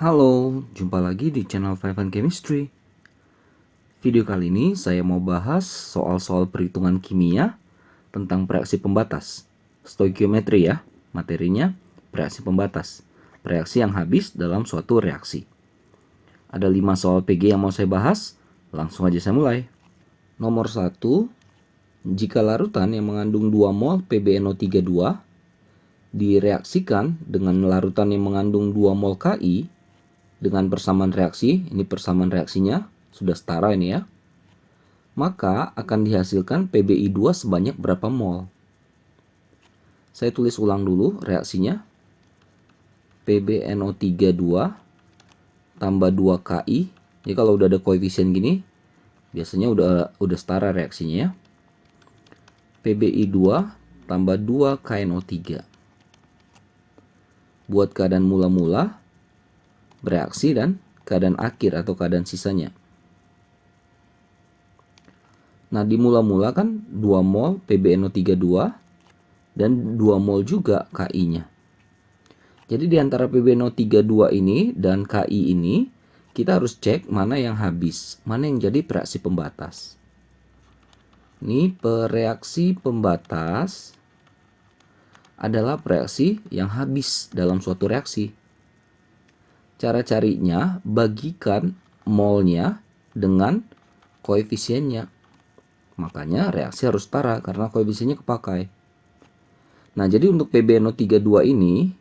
Halo, jumpa lagi di channel Five and Chemistry. Video kali ini saya mau bahas soal-soal perhitungan kimia tentang reaksi pembatas. Stoikiometri ya, materinya reaksi pembatas. Reaksi yang habis dalam suatu reaksi. Ada 5 soal PG yang mau saya bahas, langsung aja saya mulai. Nomor 1, jika larutan yang mengandung 2 mol PbNO32 direaksikan dengan larutan yang mengandung 2 mol Ki dengan persamaan reaksi, ini persamaan reaksinya sudah setara ini ya, maka akan dihasilkan PbI2 sebanyak berapa mol? Saya tulis ulang dulu reaksinya. PbNO32 tambah 2Ki. Jadi kalau udah ada koefisien gini, biasanya udah setara reaksinya ya. PbI2 tambah 2KNO3. Buat keadaan mula-mula, bereaksi, dan keadaan akhir atau keadaan sisanya. Nah, di mula-mula kan 2 mol PbNO32 dan 2 mol juga Ki-nya. Jadi di antara PbNO32 ini dan Ki ini, kita harus cek mana yang habis, mana yang jadi reaksi pembatas. Ini reaksi pembatas adalah reaksi yang habis dalam suatu reaksi. Cara carinya, bagikan molnya dengan koefisiennya. Makanya reaksi harus setara karena koefisiennya kepakai. Nah, jadi untuk PbNO32 ini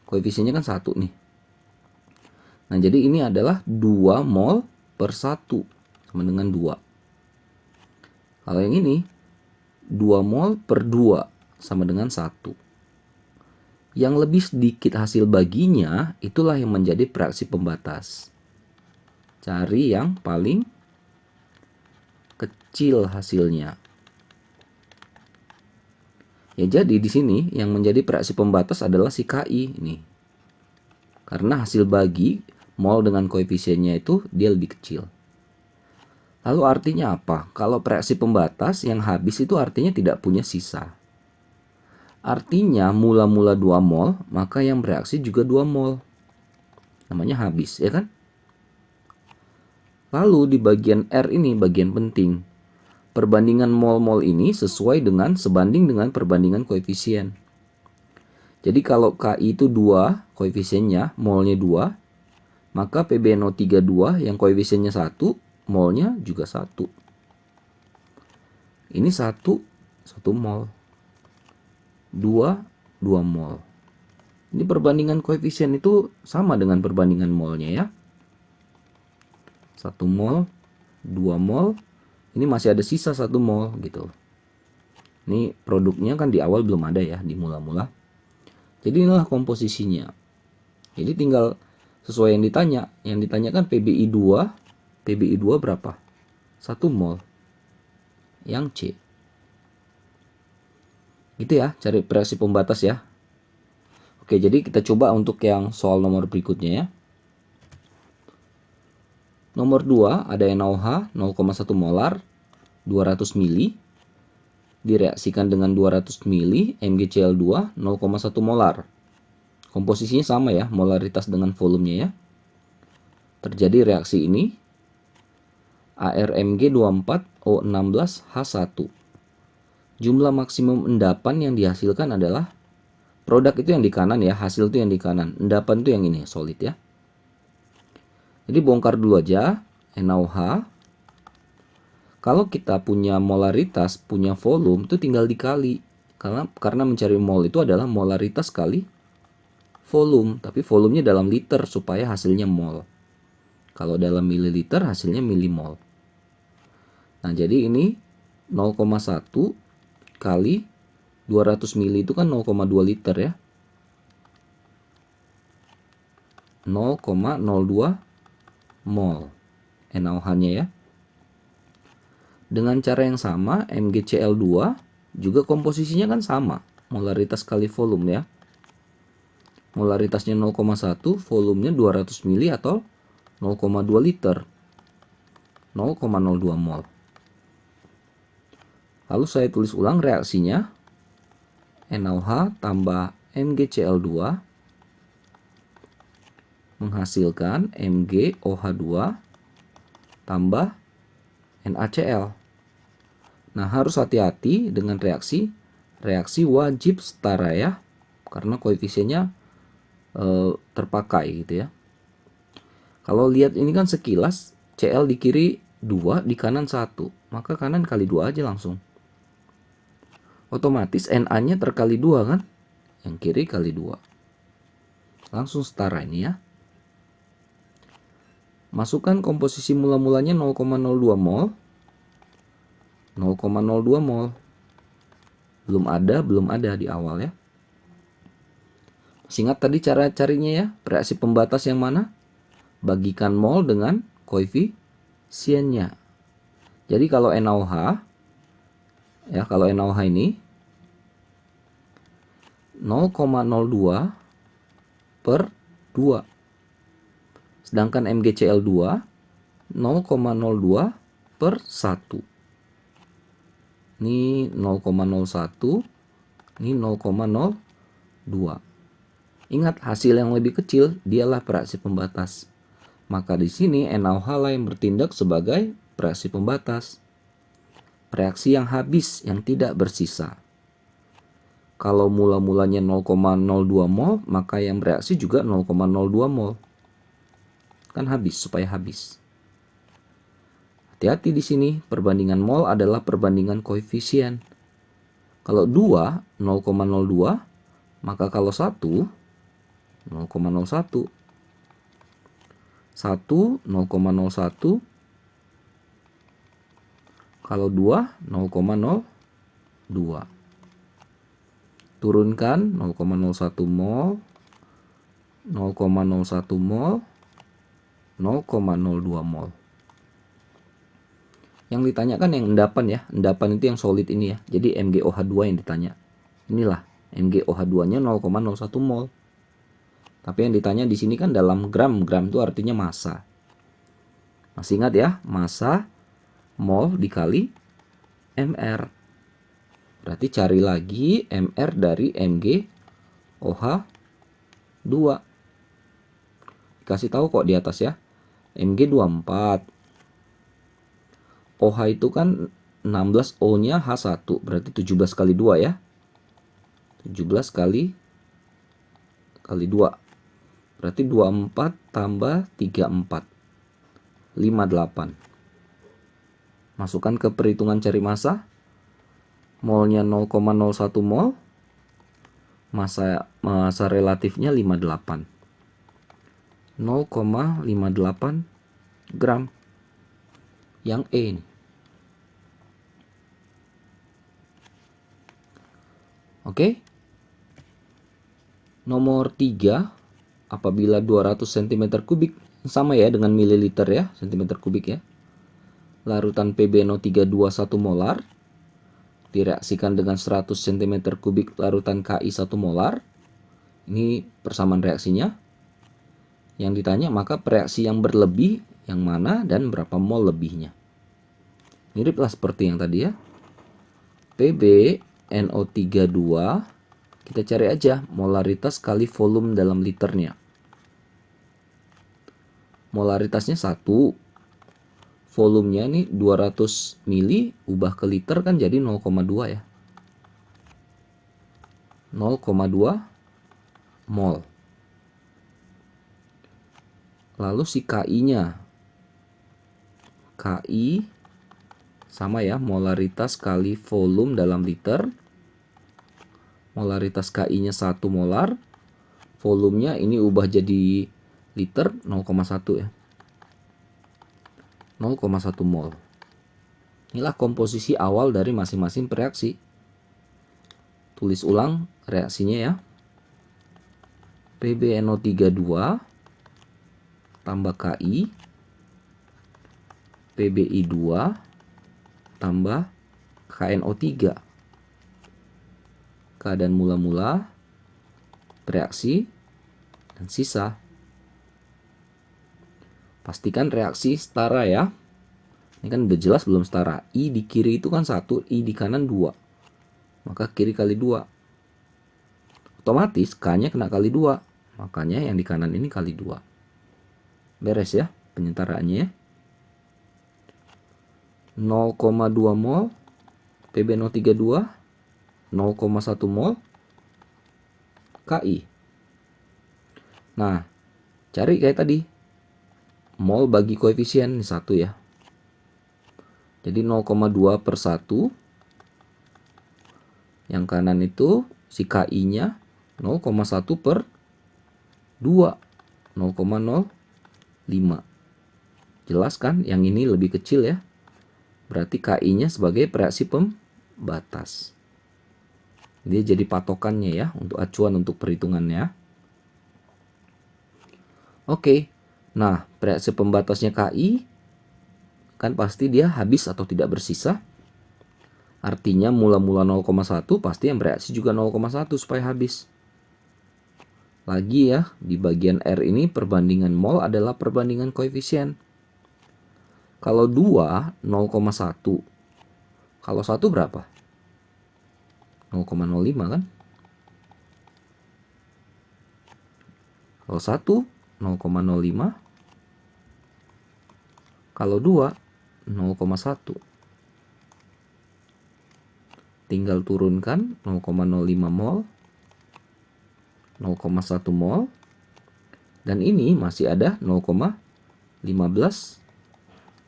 koefisiennya kan 1 nih. Nah, jadi ini adalah 2 mol per 1 sama dengan 2. Kalau yang ini 2 mol per 2 sama dengan 1. Yang lebih sedikit hasil baginya, itulah yang menjadi reaksi pembatas. Cari yang paling kecil hasilnya. Ya, jadi di sini yang menjadi reaksi pembatas adalah si Ki ini. Karena hasil bagi mol dengan koefisiennya itu dia lebih kecil. Lalu artinya apa? Kalau reaksi pembatas yang habis itu artinya tidak punya sisa. Artinya mula-mula 2 mol, maka yang bereaksi juga 2 mol. Namanya habis, ya kan? Lalu di bagian R ini bagian penting. Perbandingan mol-mol ini sesuai dengan sebanding dengan perbandingan koefisien. Jadi kalau Ki itu 2, koefisiennya, molnya 2, maka PbNO32 yang koefisiennya 1, molnya juga 1. Ini 1 mol. 2 mol. Ini perbandingan koefisien itu sama dengan perbandingan molnya ya. 1 mol, 2 mol, ini masih ada sisa 1 mol gitu. Ini produknya kan di awal belum ada ya, di mula-mula. Jadi inilah komposisinya. Jadi tinggal sesuai yang ditanya. Yang ditanyakan PbI2 berapa? 1 mol. Yang C. Gitu ya, cari reaksi pembatas ya. Oke, jadi kita coba untuk yang soal nomor berikutnya ya. Nomor 2 ada NaOH 0,1 molar 200 mili direaksikan dengan 200 mili MgCl2 0,1 molar. Komposisinya sama ya, molaritas dengan volumenya ya. Terjadi reaksi ini ArMg24O16H1. Jumlah maksimum endapan yang dihasilkan adalah, produk itu yang di kanan ya, hasil itu yang di kanan, endapan itu yang ini, solid ya. Jadi bongkar dulu aja NaOH. Kalau kita punya molaritas, punya volume, itu tinggal dikali. Karena mencari mol itu adalah molaritas kali volume, tapi volumenya dalam liter supaya hasilnya mol. Kalau dalam mililiter hasilnya milimol. Nah, jadi ini 0,1 kali 200 mili itu kan 0,2 liter ya. 0,02 mol NaOH-nya ya. Dengan cara yang sama, MgCl2 juga komposisinya kan sama, molaritas kali volume ya. Molaritasnya 0,1, volumenya 200 mili atau 0,2 liter. 0,02 mol. Lalu saya tulis ulang reaksinya. NaOH tambah MgCl2 menghasilkan MgOH2 tambah NaCl. Nah, harus hati-hati dengan reaksi wajib setara ya, karena koefisiennya terpakai gitu ya. Kalau lihat ini kan sekilas Cl di kiri 2, di kanan 1, maka kanan kali 2 aja langsung. Otomatis Na-nya terkali 2 kan, yang kiri kali 2. Langsung setara ini ya. Masukkan komposisi mula-mulanya 0,02 mol. 0,02 mol. Belum ada di awal ya. Masih ingat tadi cara carinya ya? Reaksi pembatas yang mana? Bagikan mol dengan koefisiennya. Jadi kalau NaOH ya, kalau NaOH ini 0,02 per 2. Sedangkan MgCl2 0,02 per 1. Ini 0,01, ini 0,02. Ingat, hasil yang lebih kecil dialah reaksi pembatas. Maka di sini NaOH lah yang bertindak sebagai reaksi pembatas. Reaksi yang habis, yang tidak bersisa. Kalau mula-mulanya 0,02 mol, maka yang bereaksi juga 0,02 mol. Kan habis, supaya habis. Hati-hati di sini, perbandingan mol adalah perbandingan koefisien. Kalau 2, 0,02, maka kalau 1, 0,01. 1, 0,01. Kalau 2, 0,02. Turunkan 0,01 mol, 0,01 mol, 0,02 mol. Yang ditanyakan yang endapan ya. Endapan itu yang solid ini ya. Jadi MgOH2 yang ditanya. Inilah MgOH2-nya 0,01 mol. Tapi yang ditanya di sini kan dalam gram. Gram itu artinya massa. Masih ingat ya? Massa mol dikali mR. Berarti cari lagi mR dari MgOH2. Dikasih tahu kok di atas ya. Mg24. OH itu kan 16, O-nya H1, berarti 17 kali 2 ya. 17 kali 2. Berarti 24 tambah 34. 58. Masukkan ke perhitungan cari massa. Molnya 0,01 mol. Massa relatifnya 58. 0,58 gram. Yang E ini. Oke. Nomor 3, apabila 200 cm kubik, sama ya dengan mililiter ya, cm kubik ya. Larutan PbNO3 1 molar direaksikan dengan 100 cm kubik larutan Ki 1 molar. Ini persamaan reaksinya. Yang ditanya maka reaksi yang berlebih yang mana dan berapa mol lebihnya. Miriplah seperti yang tadi ya. PbNO3 kita cari aja molaritas kali volume dalam liternya. Molaritasnya 1. Volumenya ini 200 mili ubah ke liter kan jadi 0,2 ya. 0,2 mol. Lalu si Ki-nya. Ki sama ya, molaritas kali volume dalam liter. Molaritas Ki-nya 1 molar. Volumenya ini ubah jadi liter 0,1 ya. 0,1 mol. Inilah komposisi awal dari masing-masing reaksi. Tulis ulang reaksinya ya. PbNO3 tambah Ki, Pbi2 tambah KNO3. Keadaan mula-mula, reaksi, dan sisa. Pastikan reaksi setara ya. Ini kan udah jelas belum setara. I di kiri itu kan 1, I di kanan 2. Maka kiri kali 2. Otomatis K-nya kena kali 2. Makanya yang di kanan ini kali 2. Beres ya penyentaraannya ya. 0,2 mol Pb032, 0,1 mol Ki. Nah, cari kayak tadi. Mol bagi koefisien 1 ya. Jadi 0,2 per 1. Yang kanan itu si Ki-nya 0,1 per 2. 0,05. Jelas kan? Yang ini lebih kecil ya. Berarti Ki-nya sebagai reaksi pembatas. Dia jadi patokannya ya, untuk acuan untuk perhitungannya. Oke. Nah, reaksi pembatasnya Ki kan pasti dia habis atau tidak bersisa. Artinya mula-mula 0,1 pasti yang bereaksi juga 0,1 supaya habis. Lagi ya, di bagian R ini perbandingan mol adalah perbandingan koefisien. Kalau 2, 0,1. Kalau 1 berapa? 0,05 kan? Kalau 1, 0,05. Kalau 2, 0,1. Tinggal turunkan 0,05 mol, 0,1 mol, dan ini masih ada 0,15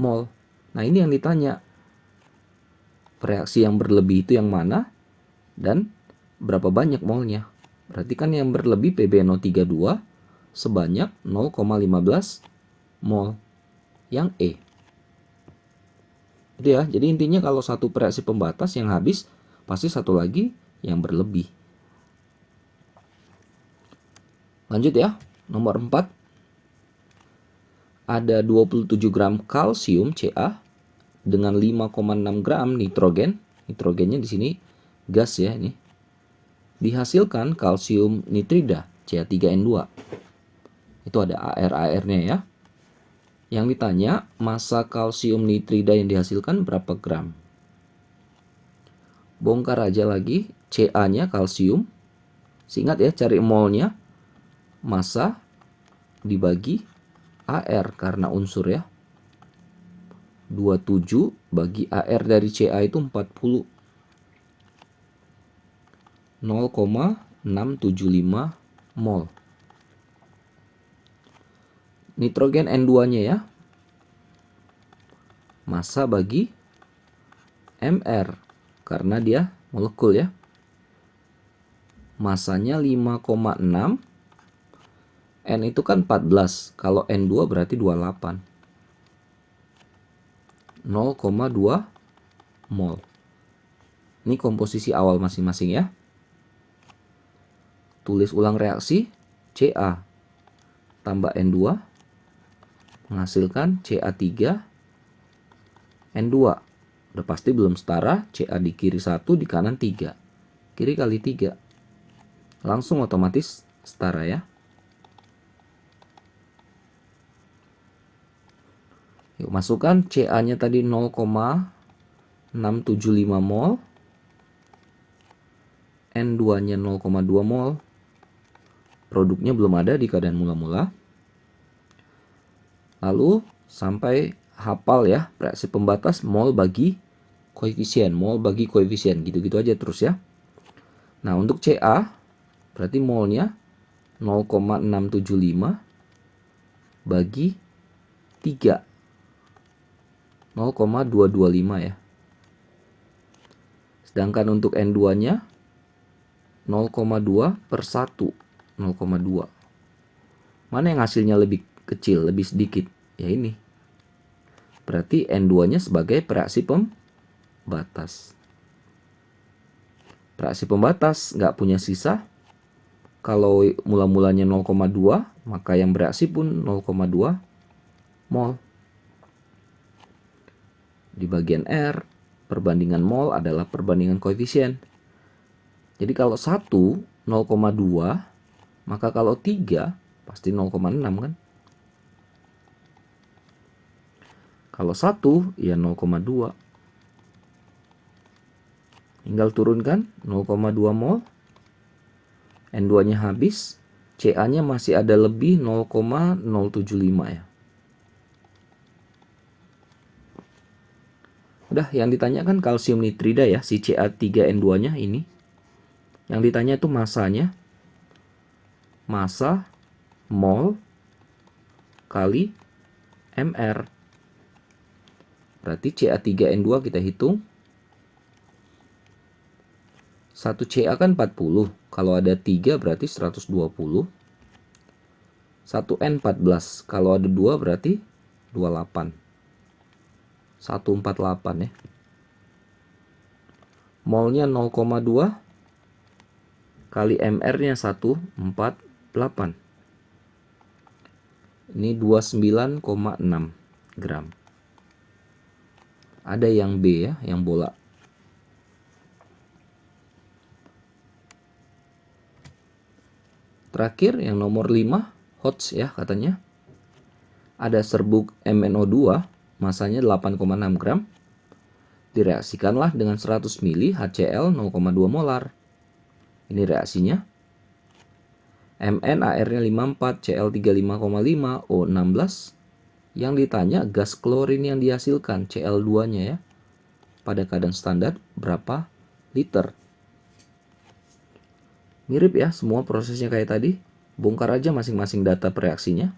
mol. Nah, ini yang ditanya. Reaksi yang berlebih itu yang mana dan berapa banyak molnya. Berarti kan yang berlebih Pb032 sebanyak 0,15 mol yang E. Itu ya. Jadi intinya kalau satu reaksi pembatas yang habis pasti satu lagi yang berlebih. Lanjut ya. Nomor 4. Ada 27 gram kalsium Ca dengan 5,6 gram nitrogen. Nitrogennya di sini gas ya ini. Dihasilkan kalsium nitrida Ca3N2. Itu ada AR-AR-nya ya. Yang ditanya massa kalsium nitrida yang dihasilkan berapa gram. Bongkar aja lagi Ca-nya kalsium. Ingat ya, cari molnya. Massa dibagi AR karena unsur ya. 27 bagi AR dari Ca itu 40. 0,675 mol. Nitrogen N2-nya ya. Massa bagi MR karena dia molekul ya. Masanya 5,6. N itu kan 14. Kalau N2 berarti 28. 0,2 mol. Ini komposisi awal masing-masing ya. Tulis ulang reaksi. Ca tambah N2 menghasilkan Ca3 N2. Udah pasti belum setara. Ca di kiri 1, di kanan 3. Kiri kali 3. Langsung otomatis setara ya. Yuk masukkan Ca-nya tadi 0,675 mol. N2-nya 0,2 mol. Produknya belum ada di keadaan mula-mula. Lalu sampai hafal ya, reaksi pembatas mol bagi koefisien, mol bagi koefisien, gitu-gitu aja terus ya. Nah, untuk Ca berarti molnya 0,675 bagi 3. 0,225 ya. Sedangkan untuk N2-nya 0,2 per 1. 0,2. Mana yang hasilnya lebih kecil, lebih sedikit? Ya ini. Berarti N2-nya sebagai reaksi pembatas. Reaksi pembatas nggak punya sisa. Kalau mula-mulanya 0,2, maka yang bereaksi pun 0,2 mol. Di bagian R, perbandingan mol adalah perbandingan koefisien. Jadi kalau 1, 0,2, maka kalau 3, pasti 0,6 kan? Kalau 1, ya 0,2. Tinggal turunkan 0,2 mol. N2-nya habis. Ca-nya masih ada lebih 0,075 ya. Udah, yang ditanya kan kalsium nitrida ya, si Ca3N2-nya ini. Yang ditanya itu masanya. Massa mol kali mR. Berarti Ca3N2 kita hitung. 1 Ca kan 40. Kalau ada 3 berarti 120. 1N 14. Kalau ada 2 berarti 28. 148 ya. Molnya 0,2 kali mR-nya 148. Ini 29,6 gram. Ada yang B ya, yang bola. Terakhir yang nomor 5, HOTS ya katanya. Ada serbuk MnO2, masanya 8,6 gram. Direaksikanlah dengan 100 ml HCl 0,2 molar. Ini reaksinya. Mn AR-nya 54, Cl 35,5, O 16. Yang ditanya gas klorin yang dihasilkan, Cl2-nya ya. Pada keadaan standar berapa liter? Mirip ya, semua prosesnya kayak tadi. Bongkar aja masing-masing data reaksinya.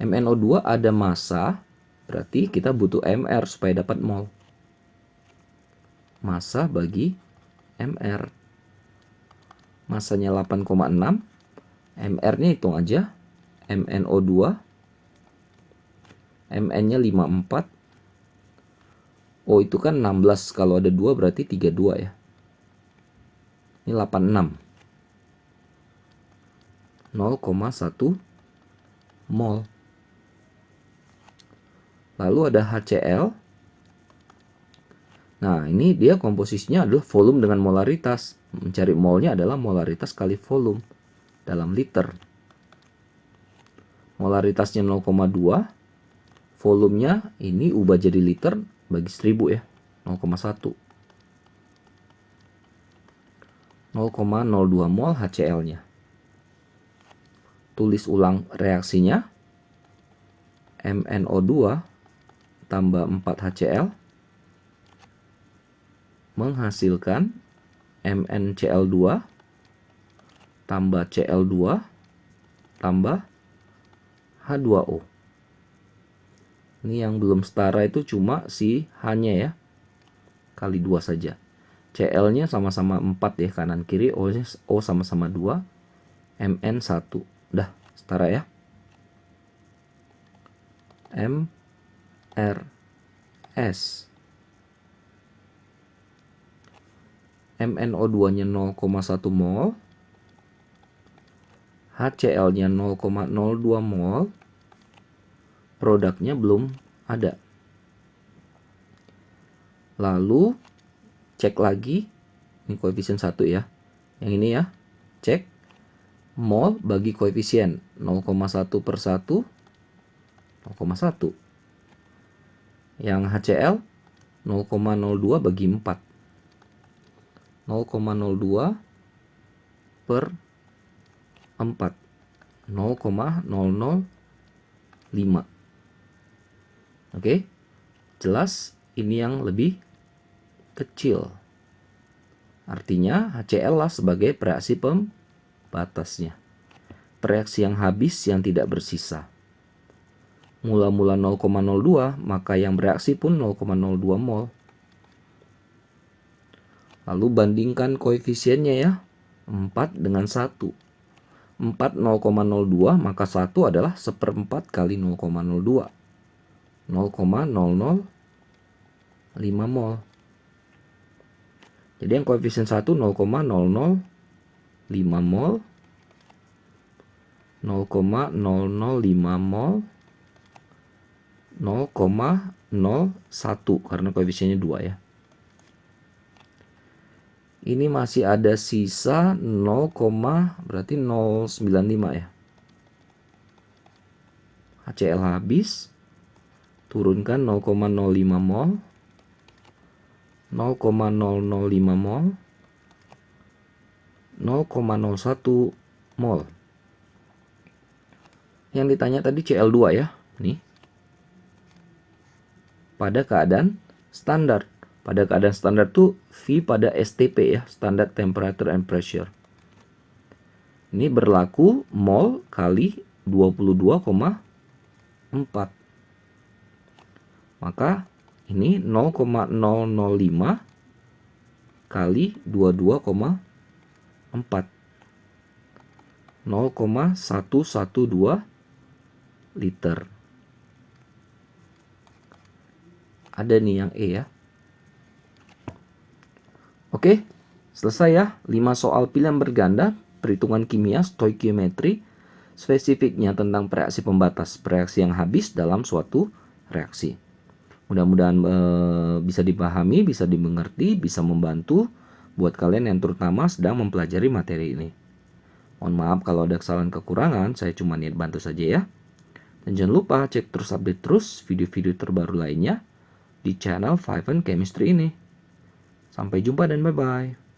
MnO2 ada massa, berarti kita butuh mR supaya dapat mol. Massa bagi mR. Massanya 8,6. mR-nya hitung aja. MnO2. Mn-nya 54. O itu kan 16. Kalau ada 2 berarti 32 ya. Ini 86. 0,1 mol. Lalu ada HCl. Nah, ini dia komposisinya adalah volume dengan molaritas. Mencari molnya adalah molaritas kali volume dalam liter. Molaritasnya 0,2. Volumenya ini ubah jadi liter bagi 1000 ya. 0,1. 0,02 mol HCl-nya. Tulis ulang reaksinya. MnO2 tambah 4 HCl menghasilkan MnCl2 tambah Cl2 tambah H2O. Ini yang belum setara itu cuma si H-nya ya. Kali 2 saja. Cl-nya sama-sama 4 ya, kanan kiri. O sama-sama 2. Mn 1. Udah setara ya. MRS. MnO2-nya 0,1 mol. HCl-nya 0,02 mol. Produknya belum ada. Lalu cek lagi. Ini koefisien 1 ya. Yang ini ya. Cek mol bagi koefisien 0,1 per 1. 0,1. Yang HCl 0,02 bagi 4. 0,02 per 4. 0,005. Oke. Jelas ini yang lebih kecil. Artinya HCl lah sebagai reaksi pembatasnya. Reaksi yang habis yang tidak bersisa. Mula-mula 0,02, maka yang bereaksi pun 0,02 mol. Lalu bandingkan koefisiennya ya. 4 dengan 1. 4 0,02, maka 1 adalah 1/4 kali 0,02. 0,005 mol. Jadi yang koefisien 1 0,005 mol. 0,005 mol. 0,01 karena koefisiennya 2 ya. Ini masih ada sisa 0, berarti 0,95 ya. HCl habis. Turunkan 0,05 mol. 0,005 mol. 0,01 mol. Yang ditanya tadi Cl2 ya. Nih. Pada keadaan standar. Pada keadaan standar tuh V pada STP ya, standard temperature and pressure. Ini berlaku mol kali 22,4. Maka ini 0,005 kali 22,4. 0,112 liter. Ada nih yang E ya. Oke, selesai ya. 5 soal pilihan berganda, perhitungan kimia, stoikiometri, spesifiknya tentang reaksi pembatas, reaksi yang habis dalam suatu reaksi. Mudah-mudahan bisa dipahami, bisa dimengerti, bisa membantu buat kalian yang terutama sedang mempelajari materi ini. Mohon maaf kalau ada kesalahan kekurangan, saya cuma niat bantu saja ya. Dan jangan lupa cek terus update terus video-video terbaru lainnya di channel 5 Chemistry ini. Sampai jumpa dan bye-bye.